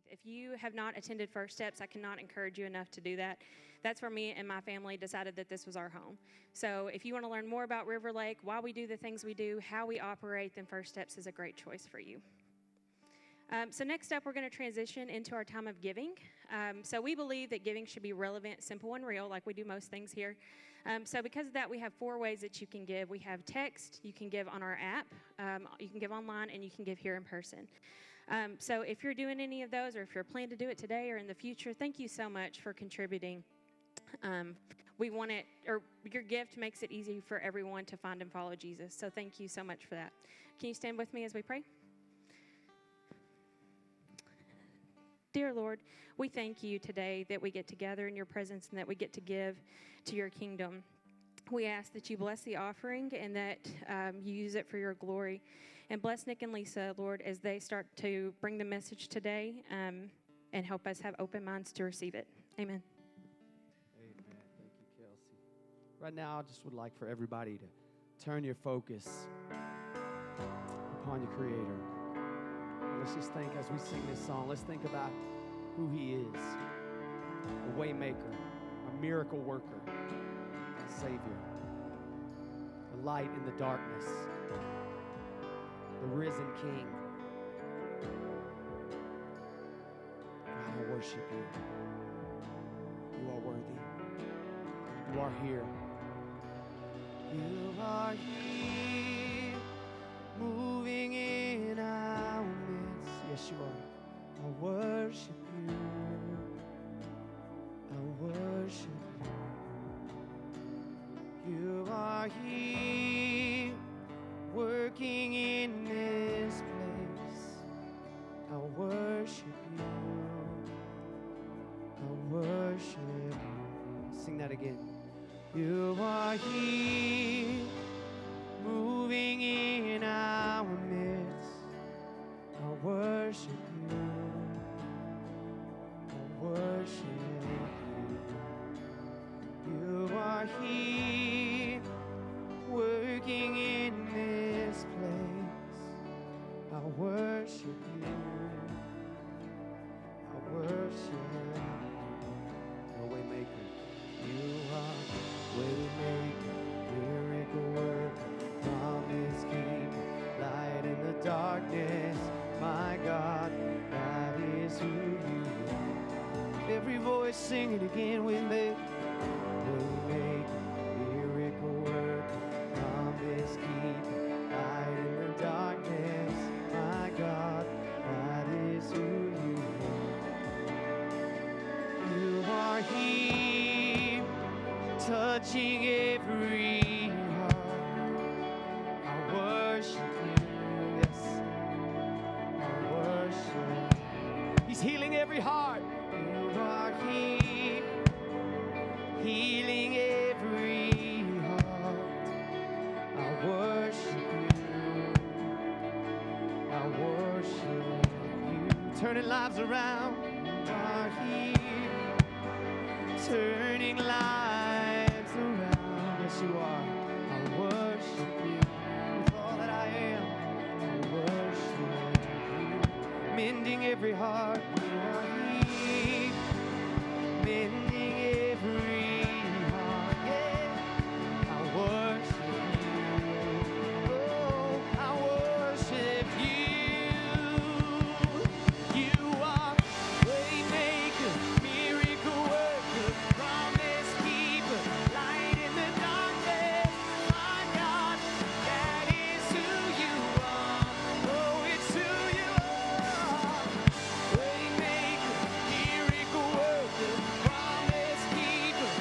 If you have not attended First Steps, I cannot encourage you enough to do that. That's where me and my family decided that this was our home. So if you want to learn more about River Lake, why we do the things we do, how we operate, then First Steps is a great choice for you. So next up, we're going to transition into our time of giving. So we believe that giving should be relevant, simple, and real, like we do most things here. So because of that, we have 4 ways that you can give. We have text, you can give on our app, you can give online, and you can give here in person. So if you're doing any of those, or if you're planning to do it today or in the future, thank you so much for contributing. We want it, or your gift makes it easy for everyone to find and follow Jesus. So thank you so much for that. Can you stand with me as we pray? Dear Lord, we thank you today that we get together in your presence and that we get to give to your kingdom. We ask that you bless the offering and that you use it for your glory. And bless Nick and Lisa, Lord, as they start to bring the message today and help us have open minds to receive it. Amen. Amen. Thank you, Kelsey. Right now, I just would like for everybody to turn your focus upon your Creator. Let's just think as we sing this song, let's think about who he is. A way maker, a miracle worker, a Savior, a light in the darkness, the risen King. God, I worship you. You are worthy. You are here. You are here, moving in our midst. Yes, you are. I worship you. I worship you. You are here, working in this place. I worship you. I worship you. Sing that again. You are here, moving in our midst. I worship you. I worship you. You are here, working in this place. I worship you. I worship you. No way maker. You are way maker, miracle worker, promise keeper, light in the darkness. My God, that is who you are. Every voice sing it again with me. Waymaker, miracle worker, promise keeper, light in the darkness. My God, that is who you are. You are here, touching every heart. I worship you. Yes. He's healing every heart. You are here, healing every heart. I worship you. I worship you. Turning lives around. You are here, turning lives around. Yes, you are. I worship you with all that I am. I worship you. Mending every heart. You are here, mending every heart. Yeah, I worship you. Oh, I worship you. You are way maker, miracle worker, promise keeper, light in the darkness. My God, that is who you are. Oh, it's who you are. Waymaker, miracle worker, promise keeper,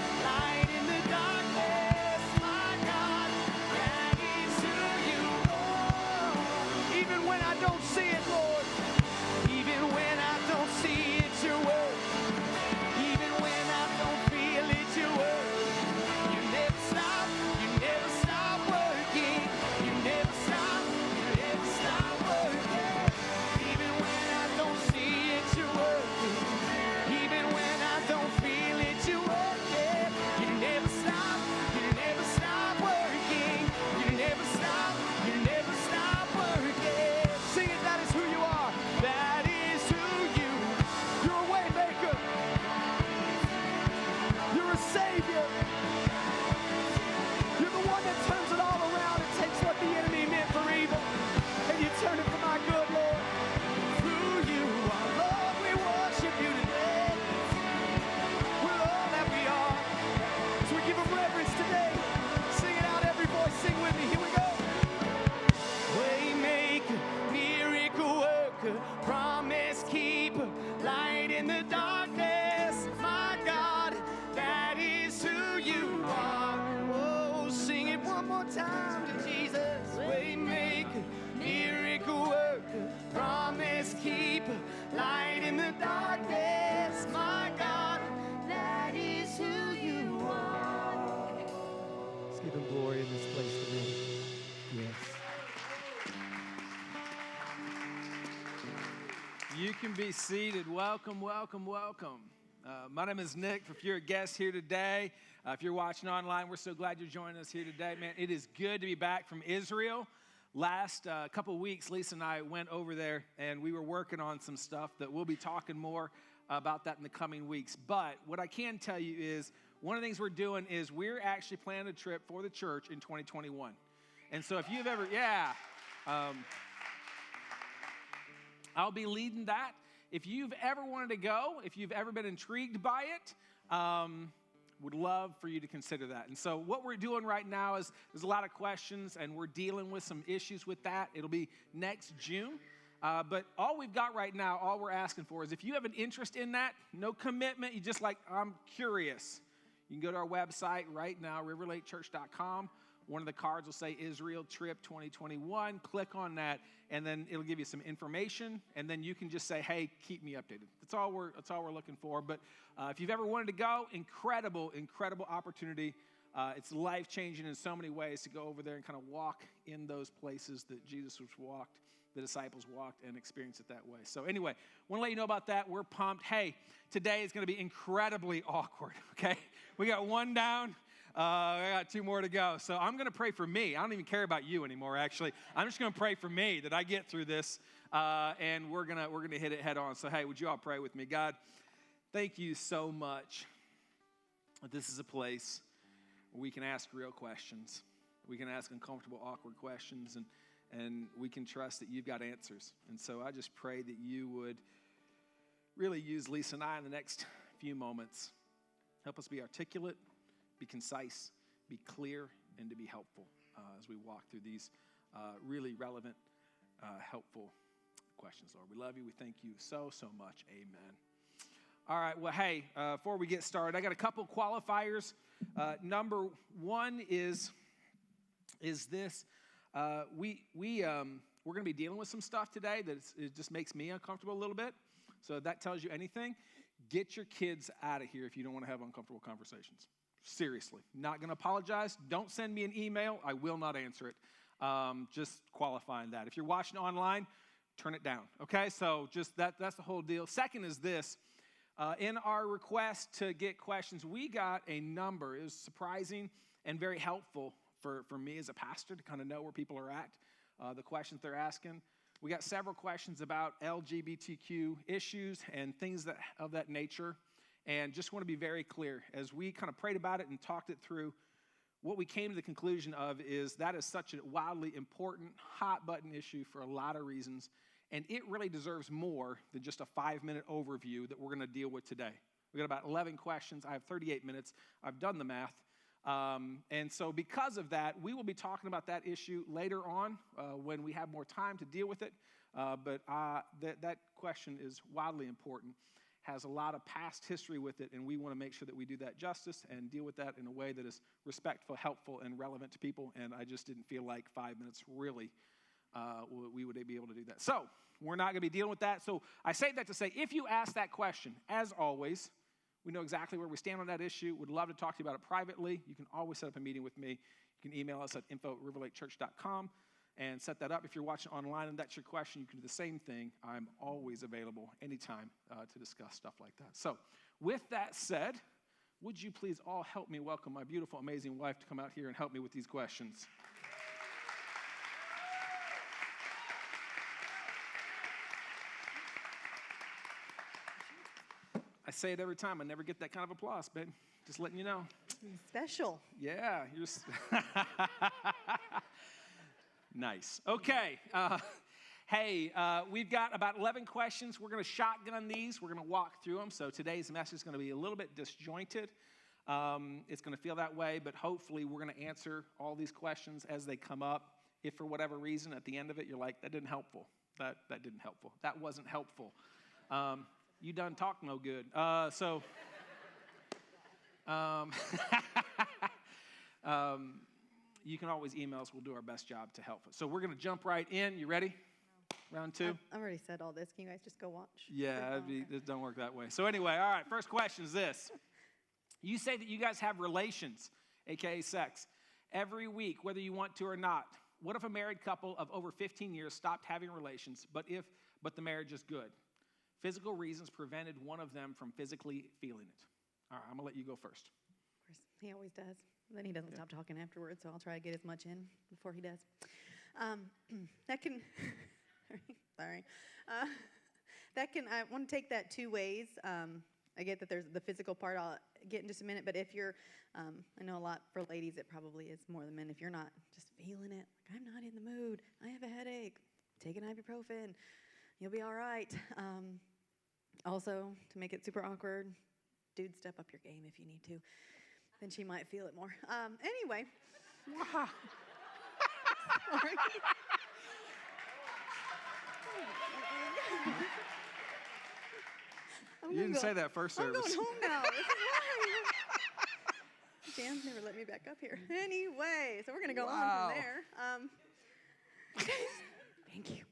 time to Jesus, Waymaker, miracle worker, promise keeper, light in the darkness, my God, that is who you are. Let's give him glory in this place today. Yes. You can be seated. Welcome, welcome, welcome. My name is Nick. If you're a guest here today, if you're watching online, we're so glad you're joining us here today. Man, it is good to be back from Israel. Last couple of weeks, Lisa and I went over there, and we were working on some stuff that we'll be talking more about that in the coming weeks. But what I can tell you is one of the things we're doing is we're actually planning a trip for the church in 2021. And so if you've ever, I'll be leading that. If you've ever wanted to go, if you've ever been intrigued by it, would love for you to consider that. And so what we're doing right now is there's a lot of questions, and we're dealing with some issues with that. It'll be next June. But all we've got right now, all we're asking for is if you have an interest in that, no commitment, you just like, I'm curious. You can go to our website right now, riverlakechurch.com. One of the cards will say Israel Trip 2021. Click on that, and then it'll give you some information, and then you can just say, hey, keep me updated. That's all we're looking for. But if you've ever wanted to go, incredible opportunity. It's life-changing in so many ways to go over there and kind of walk in those places that Jesus was walked, the disciples walked, and experience it that way. So anyway, want to let you know about that. We're pumped. Hey, today is going to be incredibly awkward, okay? We got one down. I got two more to go. So I'm going to pray for me. I don't even care about you anymore, actually. I'm just going to pray for me that I get through this, and we're gonna hit it head on. So, hey, would you all pray with me? God, thank you so much that this is a place where we can ask real questions. We can ask uncomfortable, awkward questions, and we can trust that you've got answers. And so I just pray that you would really use Lisa and I in the next few moments. Help us be articulate, be concise, be clear, and to be helpful as we walk through these really relevant, helpful questions, Lord. We love you. We thank you so much. Amen. All right. Well, hey, before we get started, I got a couple qualifiers. Number one is this. We're going to be dealing with some stuff today that it just makes me uncomfortable a little bit. So if that tells you anything, get your kids out of here if you don't want to have uncomfortable conversations. Seriously, not going to apologize. Don't send me an email. I will not answer it. Just qualifying that. If you're watching online, turn it down. Okay, so just that's the whole deal. Second is this. In our request to get questions, we got a number. It was surprising and very helpful for me as a pastor to kind of know where people are at, the questions they're asking. We got several questions about LGBTQ issues and things of that nature. And just want to be very clear, as we kind of prayed about it and talked it through, what we came to the conclusion of is that is such a wildly important, hot-button issue for a lot of reasons, and it really deserves more than just a 5-minute overview that we're going to deal with today. We got about 11 questions. I have 38 minutes. I've done the math. And so because of that, we will be talking about that issue later on when we have more time to deal with it. But that question is wildly important, has a lot of past history with it, and we want to make sure that we do that justice and deal with that in a way that is respectful, helpful, and relevant to people. And I just didn't feel like 5 minutes really we would be able to do that. So we're not going to be dealing with that. So I say that to say, if you ask that question, as always, we know exactly where we stand on that issue. Would love to talk to you about it privately. You can always set up a meeting with me. You can email us at info@riverlakechurch.com and set that up. If you're watching online and that's your question, you can do the same thing. I'm always available anytime to discuss stuff like that. So with that said, would you please all help me welcome my beautiful, amazing wife to come out here and help me with these questions? I say it every time. I never get that kind of applause, babe. Just letting you know. Special. Yeah. Nice. Okay. Hey, we've got about 11 questions. We're going to shotgun these. We're going to walk through them. So today's message is going to be a little bit disjointed. It's going to feel that way, but hopefully we're going to answer all these questions as they come up. If for whatever reason at the end of it you're like, that didn't helpful. That didn't helpful. That wasn't helpful. You done talk no good. you can always email us. We'll do our best job to help. So we're going to jump right in. You ready? Round two? I've already said all this. Can you guys just go watch? Yeah, Okay. it don't work that way. So anyway, all right, first question is this. You say that you guys have relations, a.k.a. sex, every week, whether you want to or not. What if a married couple of over 15 years stopped having relations, but the marriage is good? Physical reasons prevented one of them from physically feeling it. All right, I'm going to let you go first. Of course, he always does. Then he doesn't stop talking afterwards, so I'll try to get as much in before he does. That can, sorry. I want to take that two ways. I get that there's the physical part I'll get in just a minute, but if you're, I know a lot for ladies, it probably is more than men. If you're not just feeling it, like, I'm not in the mood, I have a headache, take an ibuprofen, you'll be all right. Also, to make it super awkward, dude, step up your game if you need to. Then she might feel it more. Anyway. Wow. Sorry. You didn't say that first I'm service. going home now. This is why. Dan's never let me back up here. Anyway, so we're going to go on from there. Thank you.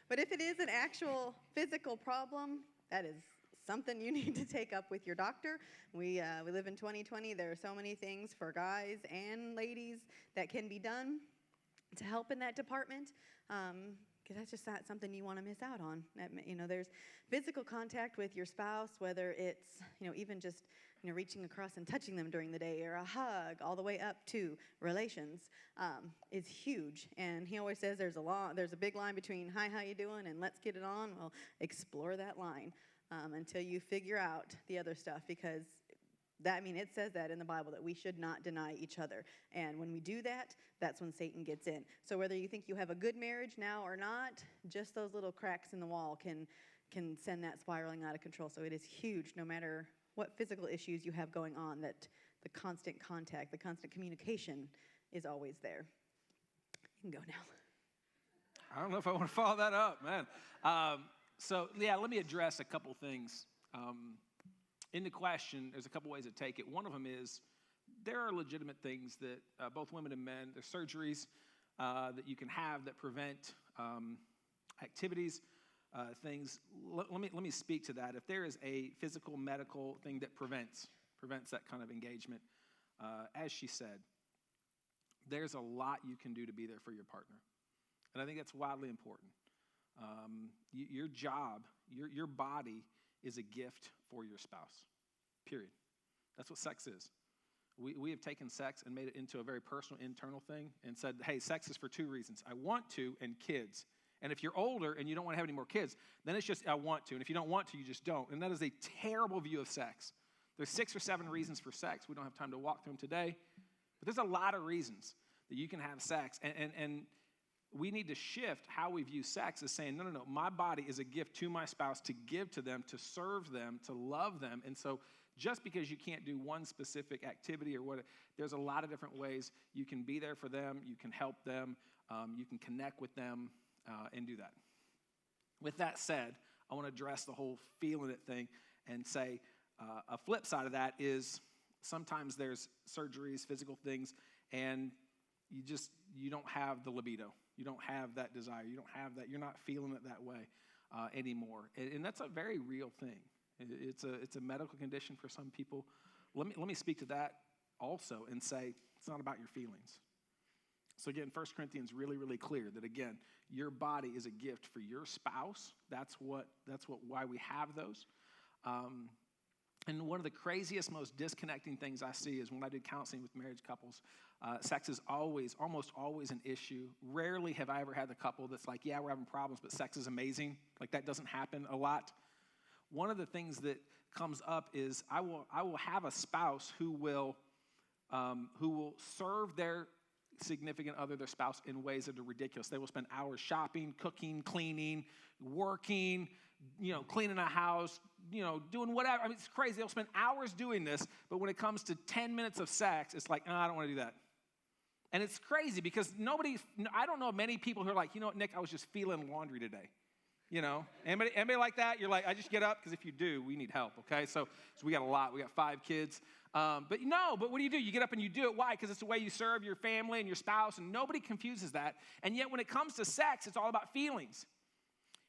But if it is an actual physical problem, that is something you need to take up with your doctor. We live in 2020. There are so many things for guys and ladies that can be done to help in that department. Because that's just not something you want to miss out on. There's physical contact with your spouse, whether it's, even just, reaching across and touching them during the day, or a hug, all the way up to relations, is huge. And he always says there's a big line between "Hi, how you doing?" and "Let's get it on." Well, explore that line until you figure out the other stuff, because it says that in the Bible, that we should not deny each other. And when we do that, that's when Satan gets in. So whether you think you have a good marriage now or not, just those little cracks in the wall can send that spiraling out of control. So it is huge, no matter what physical issues you have going on, that the constant contact, the constant communication is always there. You can go now. I don't know if I want to follow that up, man. Let me address a couple things. In the question, there's a couple ways to take it. One of them is there are legitimate things that both women and men, there's surgeries that you can have that prevent activities, things. Let me speak to that. If there is a physical, medical thing that prevents that kind of engagement, as she said, there's a lot you can do to be there for your partner. And I think that's wildly important. Your job, your body is a gift for your spouse, period. That's what sex is. We have taken sex and made it into a very personal, internal thing and said, hey, sex is for two reasons. I want to, and kids. And if you're older and you don't want to have any more kids, then it's just I want to. And if you don't want to, you just don't. And that is a terrible view of sex. There's 6 or 7 reasons for sex. We don't have time to walk through them today. But there's a lot of reasons that you can have sex. And we need to shift how we view sex as saying, no, my body is a gift to my spouse to give to them, to serve them, to love them. And so just because you can't do one specific activity or what, there's a lot of different ways you can be there for them, you can help them, you can connect with them, and do that. With that said, I want to address the whole feeling it thing and say a flip side of that is sometimes there's surgeries, physical things, and you don't have the libido. You don't have that desire. You don't have that. You're not feeling it that way anymore. And that's a very real thing. It's a medical condition for some people. Let me speak to that also and say it's not about your feelings. So again, 1 Corinthians really, really clear that again, your body is a gift for your spouse. That's why we have those. And one of the craziest, most disconnecting things I see is when I do counseling with marriage couples, sex is almost always an issue. Rarely have I ever had the couple that's like, yeah, we're having problems, but sex is amazing. Like that doesn't happen a lot. One of the things that comes up is I will have a spouse who will serve their significant other, their spouse, in ways that are ridiculous. They will spend hours shopping, cooking, cleaning, working, cleaning a house, doing whatever. I mean, it's crazy. They'll spend hours doing this, but when it comes to 10 minutes of sex, it's like, I don't want to do that. And it's crazy because I don't know many people who are like, Nick, I was just feeling laundry today. You know, anybody like that? You're like, I just get up, because if you do, we need help, okay? So we got a lot. We got 5 kids. But what do? You get up and you do it. Why? Because it's the way you serve your family and your spouse, and nobody confuses that. And yet when it comes to sex, it's all about feelings.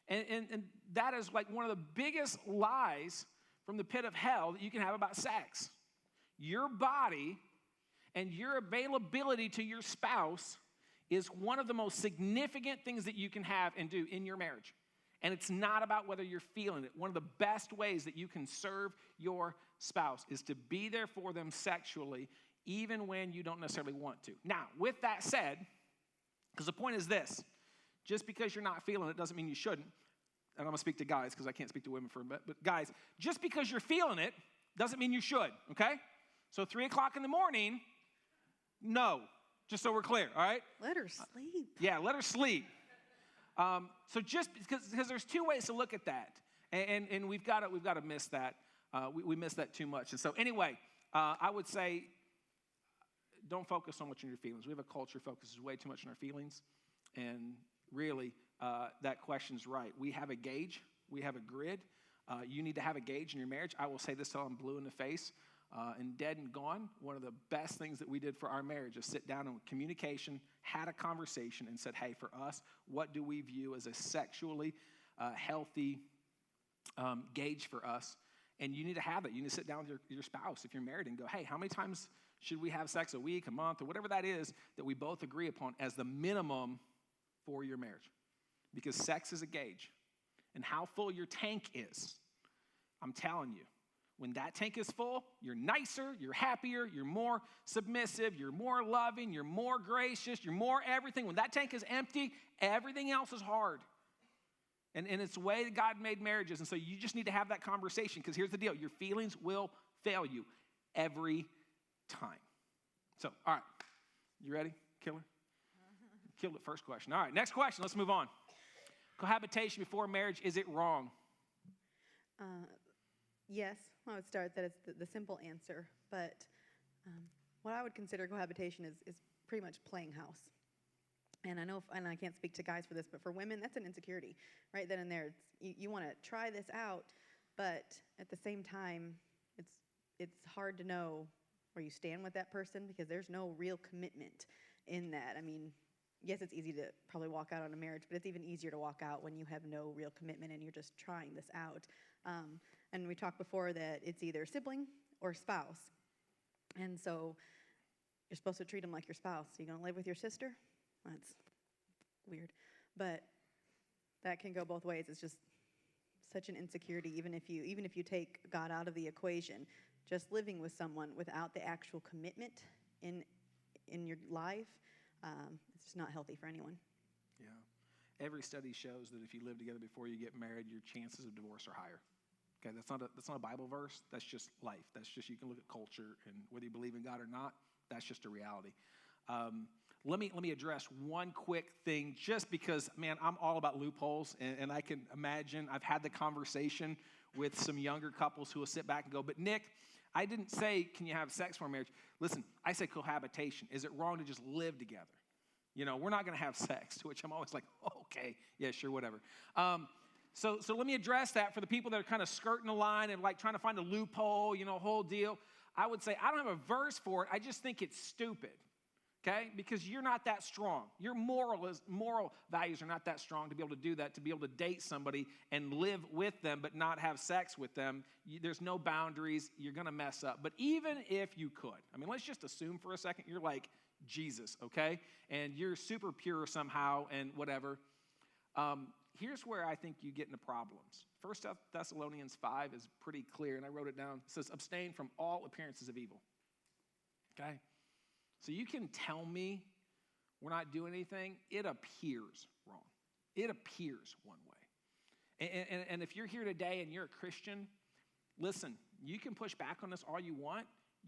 And that is like one of the biggest lies from the pit of hell that you can have about sex. Your body and your availability to your spouse is one of the most significant things that you can have and do in your marriage. And it's not about whether you're feeling it. One of the best ways that you can serve your spouse is to be there for them sexually, even when you don't necessarily want to. Now, with that said, because the point is this, just because you're not feeling it doesn't mean you shouldn't. And I'm going to speak to guys because I can't speak to women for a bit. But guys, just because you're feeling it doesn't mean you should, okay? So 3 o'clock in the morning, no, just so we're clear, all right? Let her sleep. Yeah, let her sleep. So just because there's 2 ways to look at that, and we've got to miss that. We miss that too much. And so anyway, I would say don't focus so much on your feelings. We have a culture that focuses way too much on our feelings, and really that question's right. We have a gauge. We have a grid. You need to have a gauge in your marriage. I will say this till I'm blue in the face. And dead and gone, one of the best things that we did for our marriage is sit down and communication, had a conversation, and said, hey, for us, what do we view as a sexually healthy gauge for us? And you need to have it. You need to sit down with your spouse if you're married and go, hey, how many times should we have sex a week, a month, or whatever that is that we both agree upon as the minimum for your marriage? Because sex is a gauge. And how full your tank is, I'm telling you, when that tank is full, you're nicer, you're happier, you're more submissive, you're more loving, you're more gracious, you're more everything. When that tank is empty, everything else is hard. And it's the way that God made marriages. And so you just need to have that conversation, because here's the deal. Your feelings will fail you every time. So, all right. You ready, killer? Killed it, first question. All right, next question. Let's move on. Cohabitation before marriage, is it wrong? Yes, I would start that it's the simple answer. But what I would consider cohabitation is pretty much playing house. And I know, and I can't speak to guys for this, but for women, that's an insecurity. Right then and there, you want to try this out, but at the same time, it's hard to know where you stand with that person, because there's no real commitment in that. I mean, yes, it's easy to probably walk out on a marriage, but it's even easier to walk out when you have no real commitment and you're just trying this out. And we talked before that it's either sibling or spouse. And so you're supposed to treat them like your spouse. You're going to live with your sister? That's weird. But that can go both ways. It's just such an insecurity, even if you take God out of the equation. Just living with someone without the actual commitment in your life, it's just not healthy for anyone. Yeah. Every study shows that if you live together before you get married, your chances of divorce are higher. Okay, that's not a Bible verse. That's just life. That's just, you can look at culture, and whether you believe in God or not, that's just a reality. Let me address one quick thing, just because, man, I'm all about loopholes, and I can imagine I've had the conversation with some younger couples who will sit back and go, but Nick, I didn't say, can you have sex before marriage? Listen, I say cohabitation. Is it wrong to just live together? You know, we're not going to have sex, to which I'm always like, oh, okay, yeah, sure, whatever. So let me address that for the people that are kind of skirting the line and like trying to find a loophole, whole deal. I would say I don't have a verse for it. I just think it's stupid, okay? Because you're not that strong. Your moral values are not that strong to be able to do that, to be able to date somebody and live with them but not have sex with them. There's no boundaries. You're going to mess up. But even if you could, I mean, let's just assume for a second you're like Jesus, okay? And you're super pure somehow and whatever. Here's where I think you get into problems. 1 Thessalonians 5 is pretty clear, and I wrote it down. It says, abstain from all appearances of evil. Okay? So you can tell me we're not doing anything. It appears wrong. It appears one way. And if you're here today and you're a Christian, listen, you can push back on this all you want.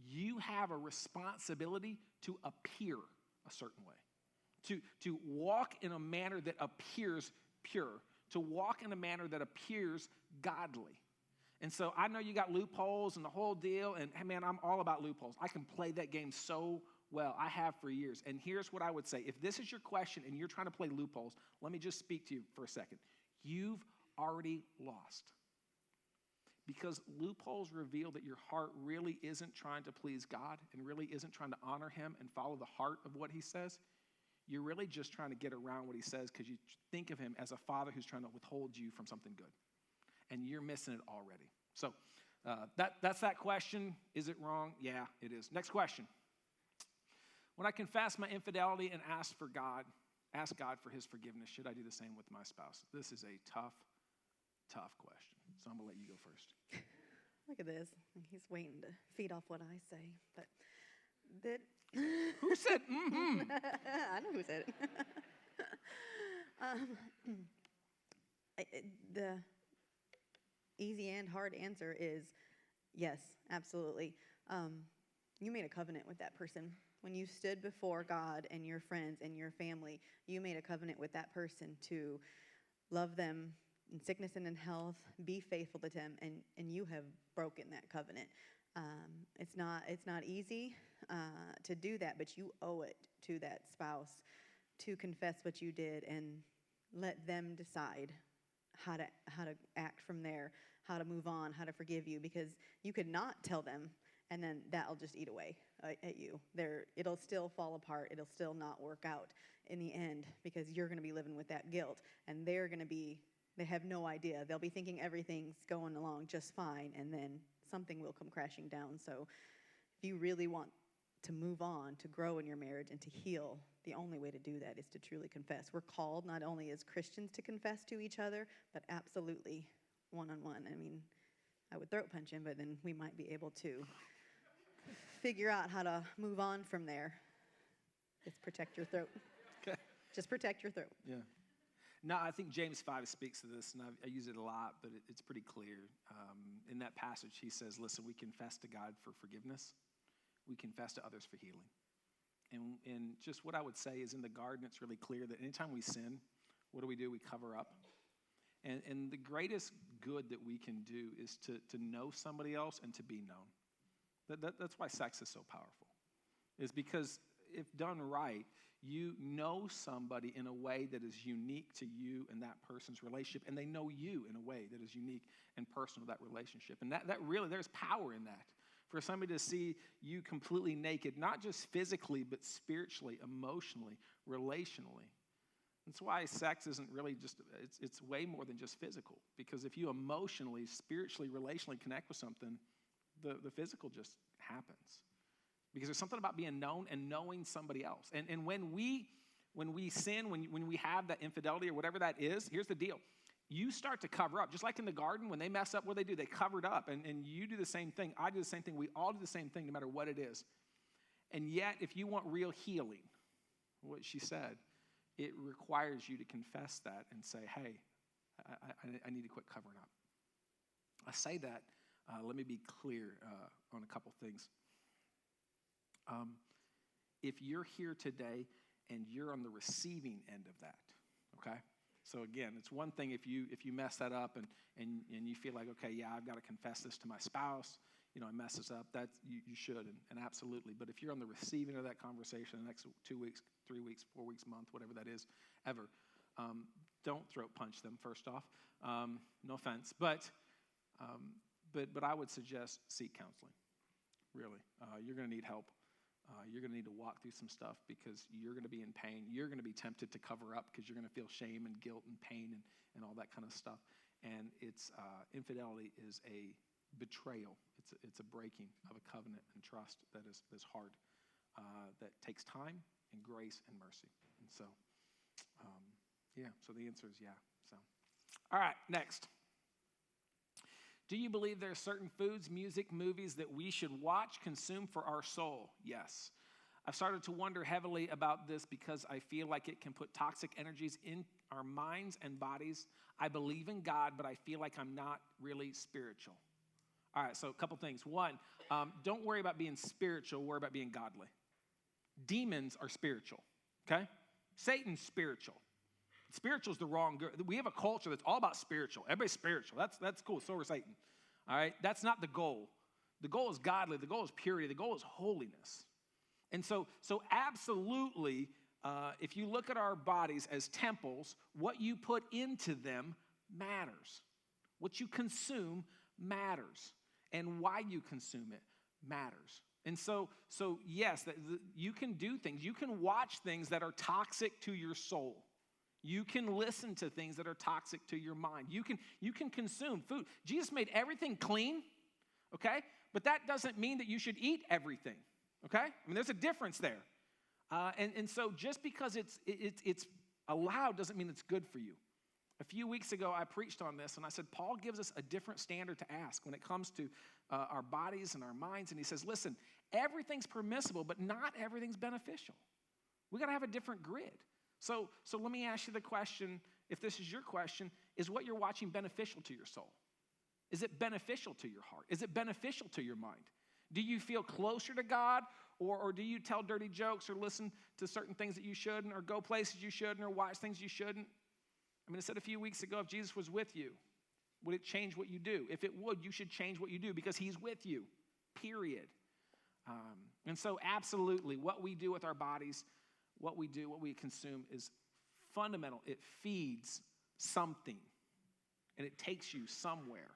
You have a responsibility to appear a certain way, to walk in a manner that appears pure, to walk in a manner that appears godly. And so I know you got loopholes and the whole deal, and hey, man, I'm all about loopholes. I can play that game so well. I have for years. And here's what I would say. If this is your question and you're trying to play loopholes, let me just speak to you for a second. You've already lost. Because loopholes reveal that your heart really isn't trying to please God and really isn't trying to honor him and follow the heart of what he says. You're really just trying to get around what he says because you think of him as a father who's trying to withhold you from something good. And you're missing it already. So that's that question. Is it wrong? Yeah, it is. Next question. When I confess my infidelity and ask God for his forgiveness, should I do the same with my spouse? This is a tough question. So I'm going to let you go first. Look at this. He's waiting to feed off what I say. But Who said mm-hmm? I know who said it. The easy and hard answer is yes, absolutely. You made a covenant with that person. When you stood before God and your friends and your family, you made a covenant with that person to love them in sickness and in health, be faithful to them, and you have broken that covenant. It's not easy to do that, but you owe it to that spouse to confess what you did and let them decide how to act from there, how to move on, how to forgive you, because you could not tell them, and then that'll just eat away at you. It'll still fall apart. It'll still not work out in the end because you're going to be living with that guilt, and they have no idea. They'll be thinking everything's going along just fine, and then something will come crashing down. So if you really want to move on, to grow in your marriage, and to heal, the only way to do that is to truly confess. We're called not only as Christians to confess to each other, but absolutely one-on-one. I mean, I would throat punch him, but then we might be able to figure out how to move on from there. Just protect your throat. Okay. Just protect your throat. Yeah. No, I think James 5 speaks to this, and I use it a lot, but it's pretty clear. In that passage, he says, listen, we confess to God for forgiveness. We confess to others for healing. And just what I would say is in the garden, it's really clear that anytime we sin, what do? We cover up. And the greatest good that we can do is to know somebody else and to be known. That's why sex is so powerful, is because if done right, you know somebody in a way that is unique to you and that person's relationship, and they know you in a way that is unique and personal to that relationship. And that really, there's power in that. For somebody to see you completely naked, not just physically, but spiritually, emotionally, relationally. That's why sex isn't really just, it's way more than just physical. Because if you emotionally, spiritually, relationally connect with something, the physical just happens. Because there's something about being known and knowing somebody else. And when we sin, when we have that infidelity or whatever that is, here's the deal. You start to cover up. Just like in the garden, when they mess up, what do? They covered up. And you do the same thing. I do the same thing. We all do the same thing no matter what it is. And yet, if you want real healing, what she said, it requires you to confess that and say, hey, I need to quit covering up. I say that, let me be clear on a couple things. If you're here today and you're on the receiving end of that, okay? So again, it's one thing if you mess that up and you feel like, okay, yeah, I've got to confess this to my spouse, I mess this up, that you should, and absolutely. But if you're on the receiving of that conversation the next 2 weeks, 3 weeks, 4 weeks, month, whatever that is, ever, don't throat punch them, first off. No offense. But I would suggest seek counseling, really. You're going to need help. You're going to need to walk through some stuff because you're going to be in pain. You're going to be tempted to cover up because you're going to feel shame and guilt and pain and all that kind of stuff. And infidelity is a betrayal. It's a breaking of a covenant and trust that is hard, that takes time and grace and mercy. And so, so the answer is yeah. So, all right, next. Do you believe there are certain foods, music, movies that we should watch, consume for our soul? Yes. I've started to wonder heavily about this because I feel like it can put toxic energies in our minds and bodies. I believe in God, but I feel like I'm not really spiritual. All right, so a couple things. One, don't worry about being spiritual, worry about being godly. Demons are spiritual, okay? Satan's spiritual. Spiritual is the wrong good. We have a culture that's all about spiritual. Everybody's spiritual. That's cool. So is Satan. All right? That's not the goal. The goal is godly. The goal is purity. The goal is holiness. And so absolutely, if you look at our bodies as temples, what you put into them matters. What you consume matters. And why you consume it matters. And so yes, you can do things. You can watch things that are toxic to your soul. You can listen to things that are toxic to your mind. You can consume food. Jesus made everything clean, okay? But that doesn't mean that you should eat everything, okay? I mean, there's a difference there. And so just because it's allowed doesn't mean it's good for you. A few weeks ago, I preached on this, and I said, Paul gives us a different standard to ask when it comes to our bodies and our minds. And he says, listen, everything's permissible, but not everything's beneficial. We got to have a different grid. So let me ask you the question, if this is your question, is what you're watching beneficial to your soul? Is it beneficial to your heart? Is it beneficial to your mind? Do you feel closer to God, or do you tell dirty jokes or listen to certain things that you shouldn't, or go places you shouldn't, or watch things you shouldn't? I mean, I said a few weeks ago, if Jesus was with you, would it change what you do? If it would, you should change what you do because he's with you, period. And so absolutely, what we do with our bodies, what we consume is fundamental. It feeds something, and it takes you somewhere.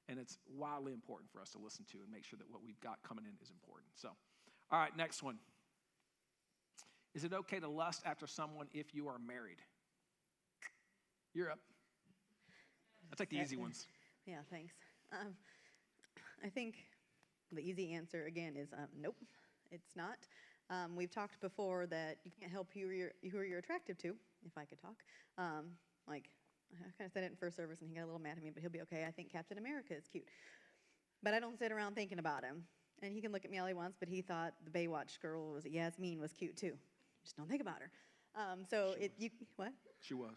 And it's wildly important for us to listen to and make sure that what we've got coming in is important. So, all right, next one. Is it okay to lust after someone if you are married? You're up. I'll take the easy ones. Yeah, thanks. I think the easy answer, again, is nope, it's not. We've talked before that you can't help who you're attracted to, if I could talk. Like, I kind of said it in first service, and he got a little mad at me, but he'll be okay. I think Captain America is cute. But I don't sit around thinking about him. And he can look at me all he wants, but he thought the Baywatch girl, Yasmin, was cute, too. Just don't think about her. What? She was.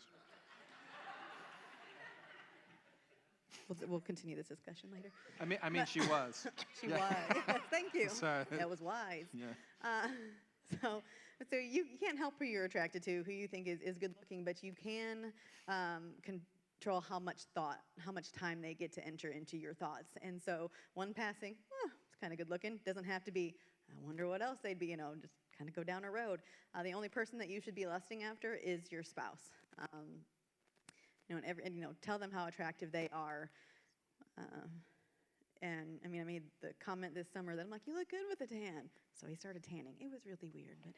We'll continue this discussion later. I mean, she was. She was. Thank you. Sorry. That was wise. Yeah. So you can't help who you're attracted to, who you think is good looking, but you can control how much time they get to enter into your thoughts. And so one passing, it's kind of good looking. Doesn't have to be, I wonder what else they'd be, just kind of go down a road. The only person that you should be lusting after is your spouse. Tell them how attractive they are. And I made the comment this summer that I'm like, you look good with a tan. So he started tanning. It was really weird, but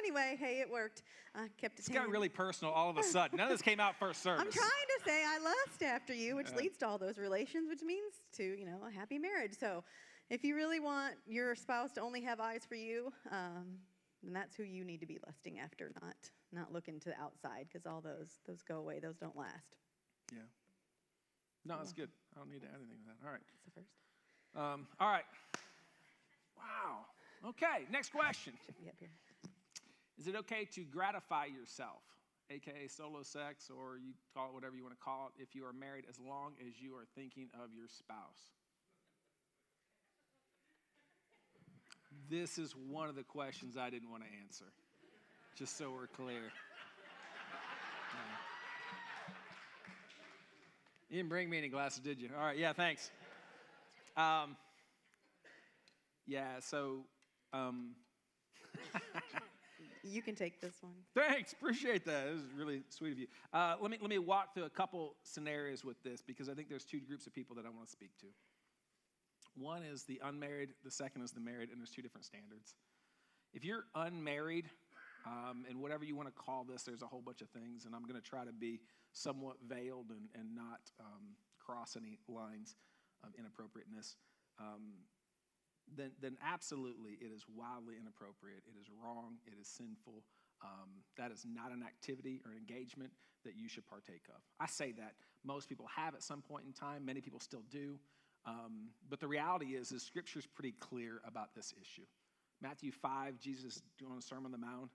anyway, hey, it worked. Kept it tan. It's got really personal all of a sudden. None of this came out first service. I'm trying to say I lust after you, which leads to all those relations, which means to, a happy marriage. So if you really want your spouse to only have eyes for you, then that's who you need to be lusting after, not looking to the outside, because all those go away. Those don't last. Yeah. No, that's good. I don't need to add anything to that. All right. That's the first. All right. Wow. Okay, next question. Should be up here. Is it okay to gratify yourself, aka solo sex, or you call it whatever you want to call it, if you are married, as long as you are thinking of your spouse? This is one of the questions I didn't want to answer, just so we're clear. You didn't bring me any glasses, did you? All right, yeah, thanks. You can take this one. Thanks, appreciate that. This is really sweet of you. Let me walk through a couple scenarios with this, because I think there's two groups of people that I want to speak to. One is the unmarried, the second is the married, and there's two different standards. If you're unmarried, and whatever you want to call this, there's a whole bunch of things, and I'm going to try to be somewhat veiled and not cross any lines of inappropriateness, then absolutely it is wildly inappropriate. It is wrong. It is sinful. That is not an activity or engagement that you should partake of. I say that. Most people have at some point in time. Many people still do. But the reality is Scripture's pretty clear about this issue. Matthew 5, Jesus is doing a Sermon on the Mount,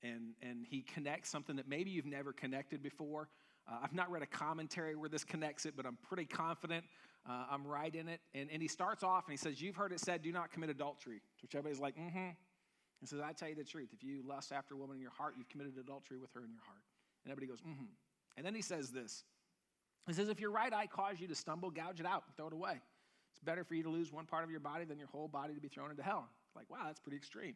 and he connects something that maybe you've never connected before. I've not read a commentary where this connects it, but I'm pretty confident I'm right in it. And he starts off and he says, you've heard it said, do not commit adultery, which everybody's like, mm-hmm. He says, I tell you the truth. If you lust after a woman in your heart, you've committed adultery with her in your heart. And everybody goes, mm-hmm. And then he says this. He says, if your right eye causes you to stumble, gouge it out and throw it away. It's better for you to lose one part of your body than your whole body to be thrown into hell. Like, wow, that's pretty extreme.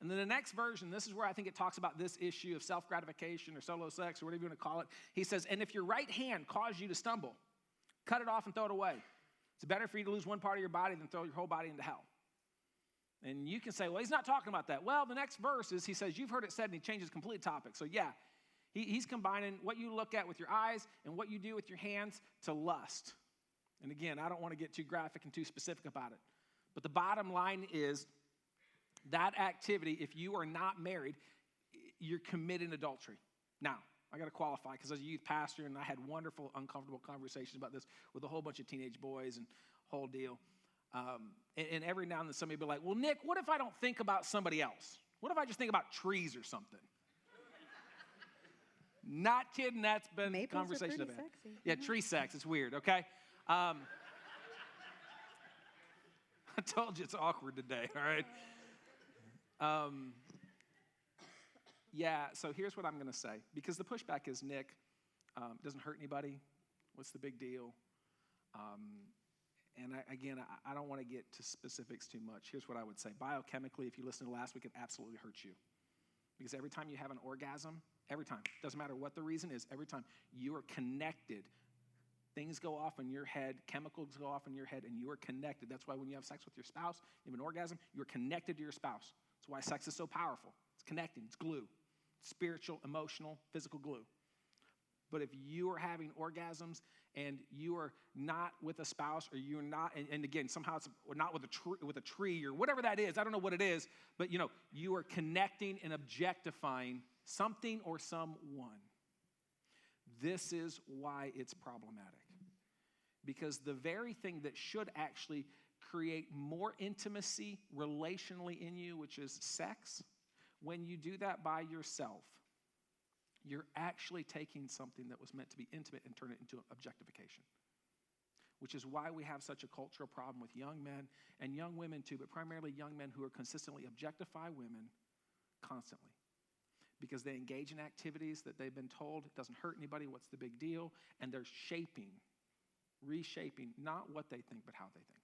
And then the next version, this is where I think it talks about this issue of self-gratification or solo sex or whatever you want to call it. He says, and if your right hand causes you to stumble, cut it off and throw it away. It's better for you to lose one part of your body than throw your whole body into hell. And you can say, well, he's not talking about that. Well, the next verse is, he says, you've heard it said, and he changes complete topic. So yeah, he's combining what you look at with your eyes and what you do with your hands to lust. And again, I don't want to get too graphic and too specific about it. But the bottom line is that activity, if you are not married, you're committing adultery. Now, I got to qualify because as a youth pastor, and I had wonderful, uncomfortable conversations about this with a whole bunch of teenage boys and whole deal. And every now and then somebody will be like, well, Nick, what if I don't think about somebody else? What if I just think about trees or something? Not kidding, that's been the conversation I've had. Sexy. Yeah, tree sex, it's weird, okay? I told you it's awkward today, all right? Yeah, so here's what I'm going to say. Because the pushback is, Nick, it doesn't hurt anybody. What's the big deal? And I don't want to get to specifics too much. Here's what I would say. Biochemically, if you listen to last week, it absolutely hurts you. Because every time you have an orgasm, every time, doesn't matter what the reason is, every time you are connected, things go off in your head, chemicals go off in your head, and you are connected. That's why when you have sex with your spouse, you have an orgasm, you're connected to your spouse. That's why sex is so powerful. It's connecting, it's glue. Spiritual, emotional, physical glue. But if you are having orgasms and you are not with a spouse, or you're not, and again, somehow it's not with a tree or whatever that is, I don't know what it is, but you are connecting and objectifying something or someone. This is why it's problematic. Because the very thing that should actually create more intimacy relationally in you, which is sex, when you do that by yourself, you're actually taking something that was meant to be intimate and turn it into objectification. Which is why we have such a cultural problem with young men and young women too, but primarily young men who are consistently objectify women constantly. Because they engage in activities that they've been told it doesn't hurt anybody, what's the big deal? And they're reshaping, not what they think, but how they think.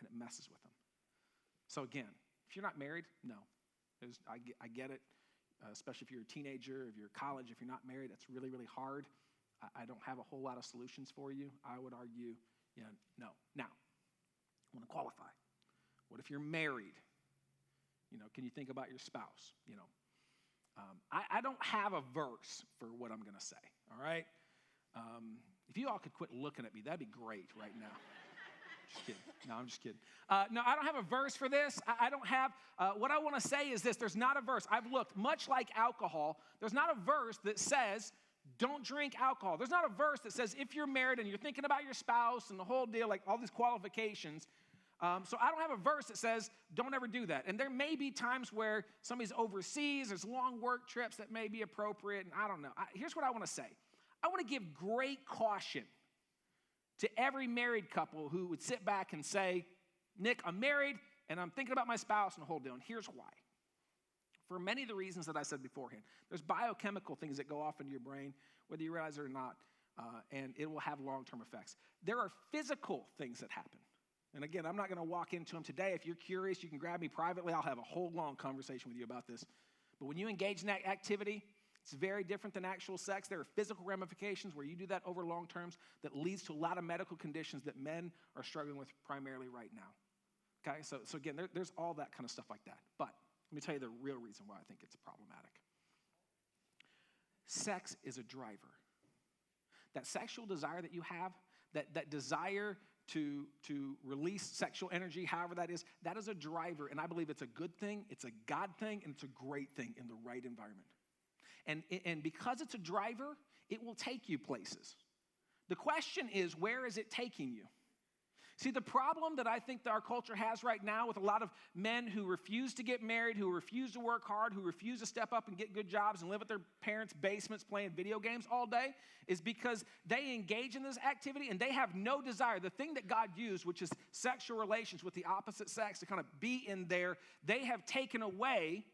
And it messes with them. So again, if you're not married, no. I get it, especially if you're a teenager, if you're college, if you're not married, that's really, really hard. I don't have a whole lot of solutions for you. I would argue, no. Now, I want to qualify. What if you're married? Can you think about your spouse? I don't have a verse for what I'm going to say, all right? If you all could quit looking at me, that'd be great right now. Just kidding. No, I'm just kidding. No, I don't have a verse for this. I don't have, what I want to say is this. There's not a verse. I've looked, much like alcohol, there's not a verse that says, don't drink alcohol. There's not a verse that says, if you're married and you're thinking about your spouse and the whole deal, like all these qualifications. So I don't have a verse that says, don't ever do that. And there may be times where somebody's overseas, there's long work trips that may be appropriate, and I don't know. Here's what I want to say. I want to give great caution to every married couple who would sit back and say, Nick, I'm married, and I'm thinking about my spouse and the whole deal, and here's why. For many of the reasons that I said beforehand, there's biochemical things that go off into your brain, whether you realize it or not, and it will have long-term effects. There are physical things that happen. And again, I'm not going to walk into them today. If you're curious, you can grab me privately. I'll have a whole long conversation with you about this. But when you engage in that activity, it's very different than actual sex. There are physical ramifications where you do that over long terms that leads to a lot of medical conditions that men are struggling with primarily right now. Okay, so again, there's all that kind of stuff like that. But let me tell you the real reason why I think it's problematic. Sex is a driver. That sexual desire that you have, that desire to release sexual energy, however that is a driver. And I believe it's a good thing, it's a God thing, and it's a great thing in the right environment. And because it's a driver, it will take you places. The question is, where is it taking you? See, the problem that I think that our culture has right now with a lot of men who refuse to get married, who refuse to work hard, who refuse to step up and get good jobs and live at their parents' basements playing video games all day is because they engage in this activity and they have no desire. The thing that God used, which is sexual relations with the opposite sex to kind of be in there, they have taken away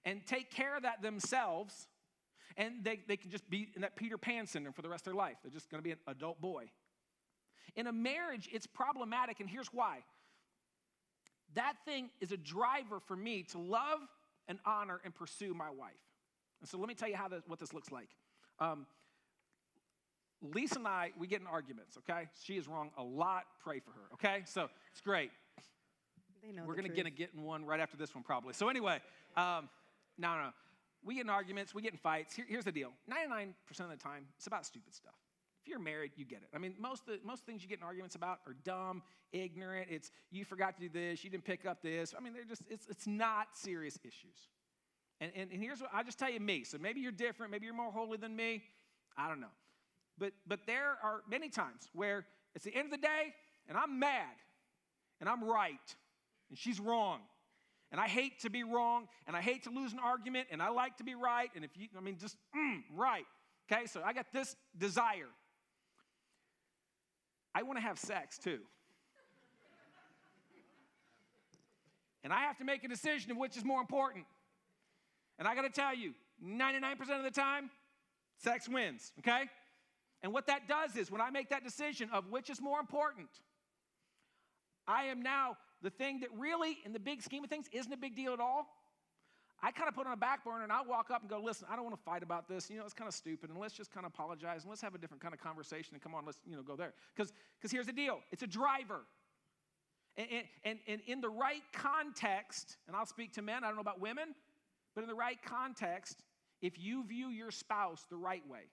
and take care of that themselves, and they can just be in that Peter Pan syndrome for the rest of their life. They're just going to be an adult boy. In a marriage, it's problematic, and here's why. that thing is a driver for me to love and honor and pursue my wife. And so let me tell you what this looks like. Lisa and I, we get in arguments, okay? She is wrong a lot. Pray for her, okay? So it's great. They know We're the going truth. to get in one right after this one probably. So anyway, no. We get in arguments. We get in fights. Here's the deal. 99% of the time, it's about stupid stuff. If you're married, you get it. I mean, most things you get in arguments about are dumb, ignorant. It's you forgot to do this. You didn't pick up this. I mean, it's not serious issues. And here's what, I'll just tell you me. So maybe you're different. Maybe you're more holy than me. I don't know. But there are many times where it's the end of the day, and I'm mad, and I'm right, and she's wrong. And I hate to be wrong, and I hate to lose an argument, and I like to be right, and right. Okay, so I got this desire. I want to have sex too. And I have to make a decision of which is more important. And I got to tell you, 99% of the time, sex wins, okay? And what that does is when I make that decision of which is more important, I am now the thing that really, in the big scheme of things, isn't a big deal at all. I kind of put on a back burner and I'll walk up and go, listen, I don't want to fight about this. It's kind of stupid. And let's just kind of apologize and let's have a different kind of conversation and come on, let's, go there. Because here's the deal. It's a driver. And in the right context, and I'll speak to men, I don't know about women, but in the right context, if you view your spouse the right way,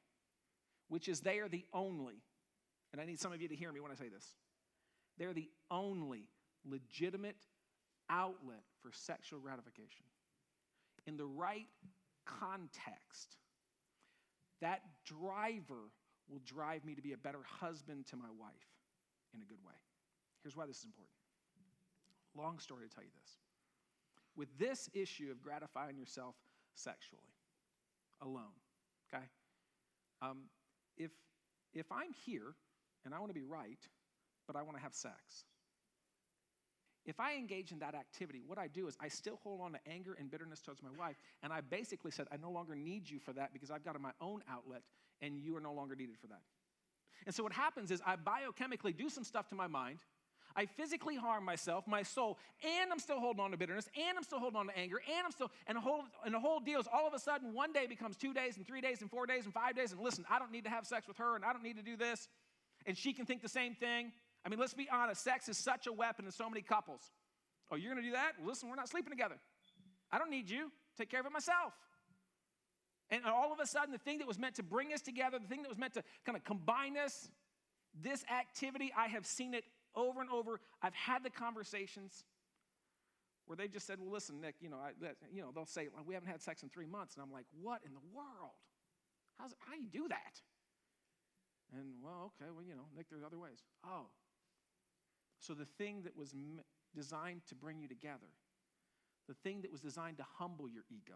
which is they are the only, and I need some of you to hear me when I say this, they're the only legitimate outlet for sexual gratification. In the right context, that driver will drive me to be a better husband to my wife in a good way. Here's why this is important. Long story to tell you this. With this issue of gratifying yourself sexually, alone, okay? If I'm here and I want to be right, but I want to have sex, if I engage in that activity, what I do is I still hold on to anger and bitterness towards my wife, and I basically said, I no longer need you for that because I've got my own outlet, and you are no longer needed for that. And so what happens is I biochemically do some stuff to my mind, I physically harm myself, my soul, and I'm still holding on to bitterness, and I'm still holding on to anger, and the whole deal is all of a sudden 1 day becomes 2 days, and 3 days, and 4 days, and 5 days, and listen, I don't need to have sex with her, and I don't need to do this, and she can think the same thing. I mean, let's be honest, sex is such a weapon in so many couples. Oh, you're going to do that? Well, listen, we're not sleeping together. I don't need you. Take care of it myself. And all of a sudden, the thing that was meant to bring us together, the thing that was meant to kind of combine us, this activity, I have seen it over and over. I've had the conversations where they just said, well, listen, Nick, they'll say, well, we haven't had sex in 3 months. And I'm like, what in the world? How do you do that? And, well, okay, Nick, there's other ways. Oh. So the thing that was designed to bring you together, the thing that was designed to humble your ego,